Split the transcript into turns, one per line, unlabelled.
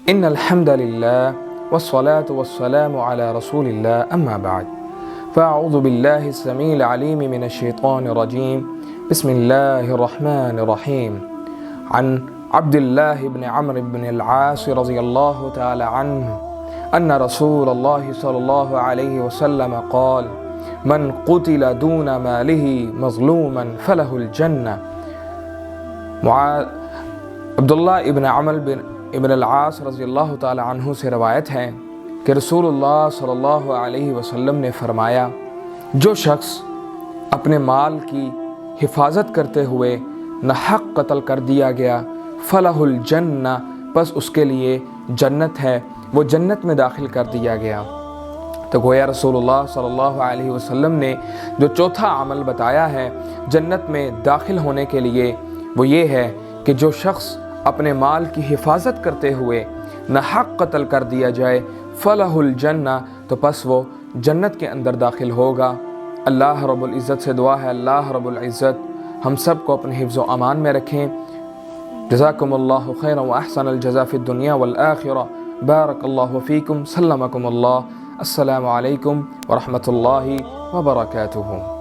إن الحمد لله والصلاة والسلام على رسول الله أما بعد فأعوذ بالله السميع العليم من الشيطان الرجيم بسم الله الرحمن الرحيم عن عبد الله بن عمرو بن العاص رضي الله تعالى عنه أن رسول الله صلى الله عليه وسلم قال من قتل دون ماله مظلوما فله الجنة. عبداللہ ابن عمرو ابن العاص رضی اللہ تعالی عنہ سے روایت ہے کہ رسول اللہ صلی اللہ علیہ وسلم نے فرمایا، جو شخص اپنے مال کی حفاظت کرتے ہوئے ناحق قتل کر دیا گیا فلہ الجنہ، پس اس کے لیے جنت ہے، وہ جنت میں داخل کر دیا گیا۔ تو گویا رسول اللہ صلی اللہ علیہ وسلم نے جو چوتھا عمل بتایا ہے جنت میں داخل ہونے کے لیے، وہ یہ ہے کہ جو شخص اپنے مال کی حفاظت کرتے ہوئے ناحق قتل کر دیا جائے فلہ الجنہ، تو پس وہ جنت کے اندر داخل ہوگا۔ اللہ رب العزت سے دعا ہے اللہ رب العزت ہم سب کو اپنے حفظ و امان میں رکھیں۔ جزاکم اللہ خیرا و احسن الجزاء فی الدنیا والآخرہ، بارک اللہ فیکم، سلمکم اللہ، السلام علیکم ورحمۃ اللہ وبرکاتہ۔